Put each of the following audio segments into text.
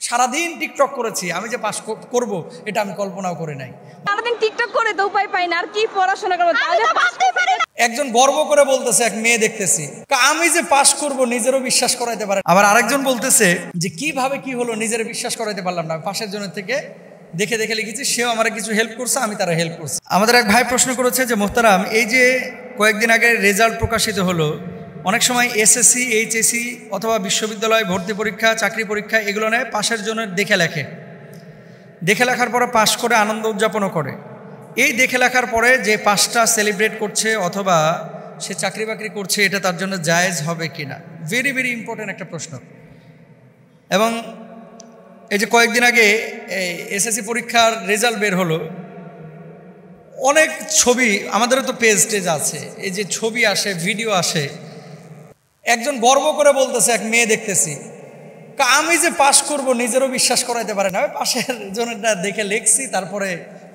সারাদিন টিকটক করেছি, আমি যে পাস করব এটা আমি কল্পনাও করে নাই। সারাদিন টিকটক করে তো উপায় পাই না, আর কি পড়াশোনা করব। একজন গর্ব করে বলতেছে, এক মেয়ে দেখতেছি, আমি যে পাস করব নিজেরও বিশ্বাস করাইতে পারে। আবার আরেকজন বলতেছে যে কিভাবে কি হলো নিজের বিশ্বাস করাইতে পারলাম না, পাশের জনের থেকে দেখে দেখে লিখেছি, সেও আমার কিছু হেল্প করছে, আমি তারা হেল্প করছি। আমাদের এক ভাই প্রশ্ন করেছে যে মোহতারাম, এই যে কয়েকদিন আগে রেজাল্ট প্রকাশিত হলো, অনেক সময় এসএসসি, এইচএসসি অথবা বিশ্ববিদ্যালয় ভর্তি পরীক্ষা, চাকরি পরীক্ষা এগুলো নেয় পাশের জনের দেখে লেখে, দেখে লেখার পরে পাশ করে আনন্দ উদযাপনও করে। এই দেখে লেখার পরে যে পাসটা সেলিব্রেট করছে অথবা সে চাকরি বাকরি করছে, এটা তার জন্য জায়েজ হবে কিনা? ভেরি ভেরি ইম্পর্টেন্ট একটা প্রশ্ন। এবং এই যে কয়েকদিন আগে এসএসসি পরীক্ষার রেজাল্ট বের হলো, অনেক ছবি, আমাদেরও তো পেজ টেজ আছে, এই যে ছবি আসে, ভিডিও আসে, একজন গর্ব করে বলতেছে, এক মেয়ে দেখতেছি, আমি যে পাস করব নিজেরও বিশ্বাস করাইতে পারে না, পাশের জনেরটা দেখে লিখছি, তারপরে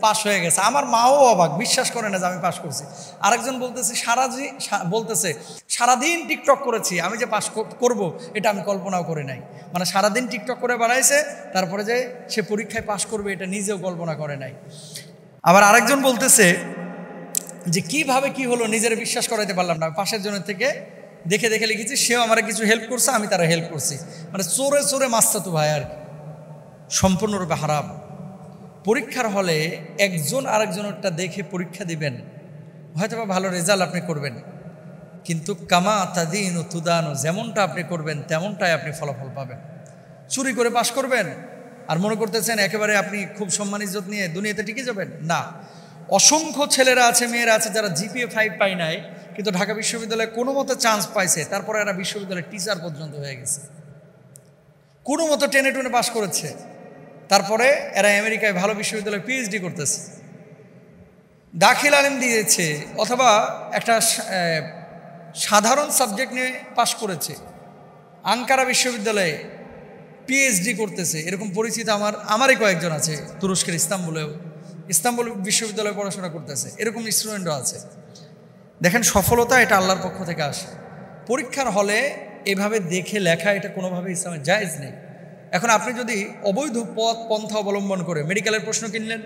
পাস হয়ে গেছে। আমার মাও অবাক, বিশ্বাস করে না যে আমি পাস করছি। আরেকজন বলতেছে সারাদিন টিকটক করেছি, আমি যে পাস করব এটা আমি কল্পনাও করে নাই। মানে সারাদিন টিকটক করে বেড়াইছে, তারপরে যে সে পরীক্ষায় পাস করবে এটা নিজেও কল্পনা করে নাই। আবার আরেকজন বলতেছে যে কিভাবে কি হলো নিজের বিশ্বাস করাইতে পারলাম না, পাশের জনের থেকে দেখে দেখে লিখেছি, সেও আমার কিছু হেল্প করছে, আমি তারা হেল্প করছি। মানে চোরে চোরে মাস্তাতো ভাই, আর সম্পূর্ণরূপে হারাম। পরীক্ষার হলে একজন আরেকজনেরটা দেখে পরীক্ষা দিবেন, হয়তো বা ভালো রেজাল্ট আপনি করবেন, কিন্তু কামা তাদিন ও তুদানো, যেমনটা আপনি করবেন তেমনটাই আপনি ফলাফল পাবেন। চুরি করে পাশ করবেন আর মনে করতেছেন একেবারে আপনি খুব সম্মান ইজ্জত নিয়ে দুনিয়াতে টিকে যাবেন, না। অসংখ্য ছেলেরা আছে, মেয়েরা আছে যারা জিপিএ 5 পায় নাই, কিন্তু ঢাকা বিশ্ববিদ্যালয়ে কোনো মতো চান্স পাইছে, তারপরে এরা বিশ্ববিদ্যালয়ের টিচার পর্যন্ত হয়ে গেছে, কোনো মতো টেনে টুনে পাশ করেছে, তারপরে এরা আমেরিকায় ভালো বিশ্ববিদ্যালয়ে পিএইচডি করতেছে, দাখিল আলেম দিয়েছে, অথবা একটা সাধারণ সাবজেক্ট নিয়ে পাশ করেছে, আঙ্কারা বিশ্ববিদ্যালয়ে পিএইচডি করতেছে। এরকম পরিচিত আমারই কয়েকজন আছে, তুরস্কের ইস্তাম্বুল বিশ্ববিদ্যালয়ে পড়াশোনা করতেছে, এরকম স্টুডেন্টও আছে। দেখেন, সফলতা এটা আল্লাহর পক্ষ থেকে আসে। পরীক্ষার হলে এভাবে দেখে লেখা এটা কোনোভাবে ইসলামে জায়েজ নেই। এখন আপনি যদি অবৈধ পন্থা অবলম্বন করে মেডিকেলের প্রশ্ন কিনলেন,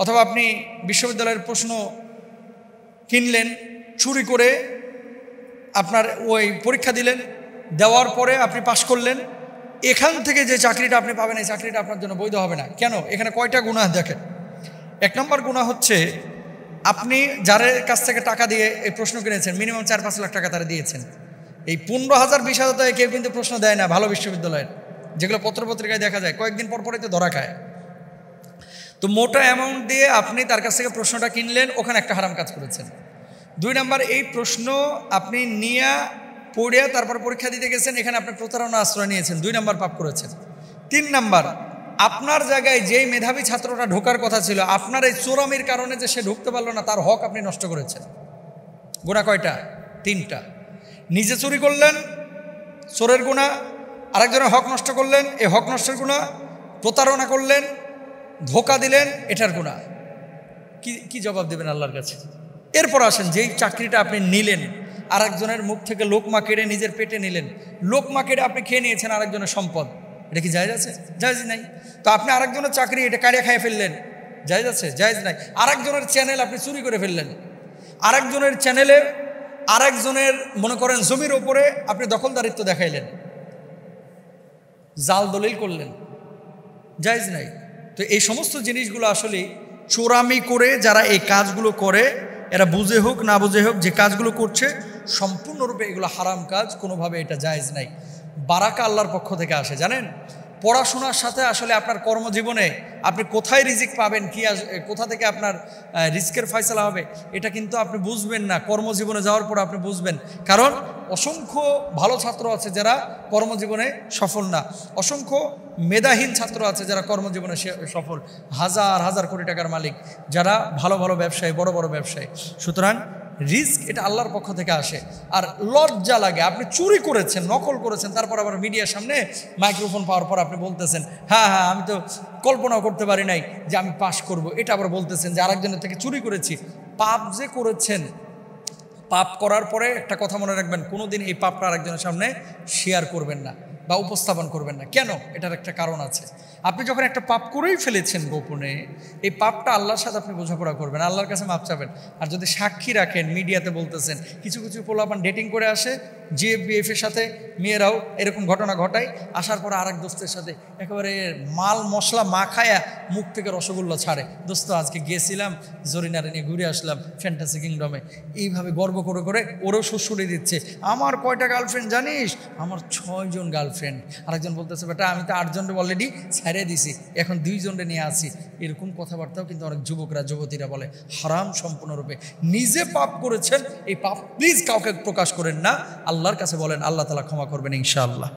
অথবা আপনি বিশ্ববিদ্যালয়ের প্রশ্ন কিনলেন, চুরি করে আপনার ওই পরীক্ষা দিলেন, দেওয়ার পরে আপনি পাশ করলেন, এখান থেকে যে চাকরিটা আপনি পাবেন এই চাকরিটা আপনার জন্য বৈধ হবে না। কেন? এখানে কয়টা গুনাহ দেখেন। 1 নম্বর গুনাহ হচ্ছে, আপনি যার কাছ থেকে টাকা দিয়ে এই প্রশ্ন কিনেছেন, মিনিমাম 4-5 লাখ টাকা তারা দিয়েছেন। এই 15,000 20,000 টাকায় কেউ কিন্তু প্রশ্ন দেয় না ভালো বিশ্ববিদ্যালয়ের, যেগুলো পত্রপত্রিকায় দেখা যায়, কয়েকদিন পর পরই তো ধরা খায়। তো মোটা অ্যামাউন্ট দিয়ে আপনি তার কাছ থেকে প্রশ্নটা কিনলেন, ওখানে একটা হারাম কাজ করেছেন। 2 নম্বর, এই প্রশ্ন আপনি নিয়ে পড়িয়া তারপর পরীক্ষা দিতে গেছেন, এখানে আপনি প্রতারণা আশ্রয় নিয়েছেন, 2 নম্বর পাপ করেছেন। 3 নম্বর, আপনার জায়গায় যেই মেধাবী ছাত্রটা ঢোকার কথা ছিল, আপনার এই চোরামির কারণে যে সে ঢুকতে পারলো না, তার হক আপনি নষ্ট করেছেন। গুনাহ কয়টা? 3টা। নিজে চুরি করলেন, চোরের গুনাহ, আরেকজনের হক নষ্ট করলেন, এই হক নষ্টের গুনাহ, প্রতারণা করলেন, ধোঁকা দিলেন, এটার গুনাহ। কি জবাব দেবেন আল্লাহর কাছে? এরপর আসেন, যেই চাকরিটা আপনি নিলেন, আরেকজনের মুখ থেকে লোকমা কেড়ে নিজের পেটে নিলেন, লোকমা কেড়ে আপনি খেয়ে নিয়েছেন আরেকজনের সম্পদ, এটা কি জায়েজ আছে? জায়েজ নাই। তো আপনি আরেকজনের চাকরি এটা কারিয়া খাইয়ে ফেললেন, জায়েজ আছে? জায়েজ নাই। আরেকজনের চ্যানেল আপনি চুরি করে ফেললেন, আরেকজনের চ্যানেলে আরেকজনের মনে করেন জমির ওপরে আপনি দখলদারিত্ব দেখাইলেন, জাল দলিল করলেন, জায়েজ নাই। তো এই সমস্ত জিনিসগুলো আসলে চোরামি করে যারা এই কাজগুলো করে, এরা বুঝে হোক না বুঝে হোক, যে কাজগুলো করছে সম্পূর্ণরূপে এগুলো হারাম কাজ, কোনোভাবে এটা জায়েজ নাই। বারাকা আল্লাহর পক্ষ থেকে আসে, জানেন? পড়াশোনার সাথে আসলে আপনার কর্মজীবনে আপনি কোথায় রিজিক পাবেন, কোথা থেকে আপনার রিস্কের ফয়সালা হবে, এটা কিন্তু আপনি বুঝবেন না, কর্মজীবনে যাওয়ার পর আপনি বুঝবেন। কারণ অসংখ্য ভালো ছাত্র আছে যারা কর্মজীবনে সফল না, অসংখ্য মেধাহীন ছাত্র আছে যারা কর্মজীবনে সফল, হাজার হাজার কোটি টাকার মালিক, যারা ভালো ভালো ব্যবসায়ী, বড় বড় ব্যবসায়ী। সুতরাং রিস্ক এটা আল্লাহর পক্ষ থেকে আসে। আর লজ্জা লাগে, আপনি চুরি করেছেন, নকল করেছেন, তারপর আবার মিডিয়ার সামনে মাইক্রোফোন পাওয়ার পর আপনি বলতেছেন, হ্যাঁ আমি তো কল্পনাও করতে পারি নাই যে আমি পাস করব, এটা আবার বলতেছেন যে আরেকজনের থেকে চুরি করেছি। পাপ যে করেছেন, পাপ করার পরে একটা কথা মনে রাখবেন, কোনোদিন এই পাপটা আরেকজনের সামনে শেয়ার করবেন না। বা উপস্থাপন করবেন না। কেন? এটার একটা কারণ আছে। আপনি যখন একটা পাপ করেই ফেলেছেন গোপনে, এই পাপটা আল্লাহর সাথে আপনি বোঝাপড়া করবেন, আল্লাহর কাছে মাপ চাবেন। আর যদি সাক্ষী রাখেন, মিডিয়াতে বলতেছেন, কিছু কিছু পোলাপান ডেটিং করে আসে, জিএফবিএফের সাথে মেয়েরাও এরকম ঘটনা ঘটায়, আসার পর আরেক দোস্তের সাথে একেবারে মাল মশলা মাখায়া মুখ থেকে রসগোল্লা ছাড়ে, দোস্ত আজকে গিয়েছিলাম জরিনারে নিয়ে ঘুরে আসলাম ফ্যান্টাসি কিংডমে, এইভাবে গর্ব করে করে ওরও শ্বশুরে দিচ্ছে, আমার কয়টা গার্লফ্রেন্ড জানিস, আমার 6 জন গার্লফ্রেন্ড। আরেকজন বলতেছে, বেটা আমি তো 8 জনরে অলরেডি ছেড়ে দিছি, এখন 2 জনরে নিয়ে আসি। এরকম কথাবার্তাও কিন্তু অনেক যুবকরা যুবতীরা বলে, হারাম সম্পূর্ণরূপে। নিজে পাপ করেছেন, এই পাপ প্লিজ কাউকে প্রকাশ করেন না, আল্লাহর কাছে বলেন, আল্লাহ তাআলা ক্ষমা করবেন ইনশাআল্লাহ।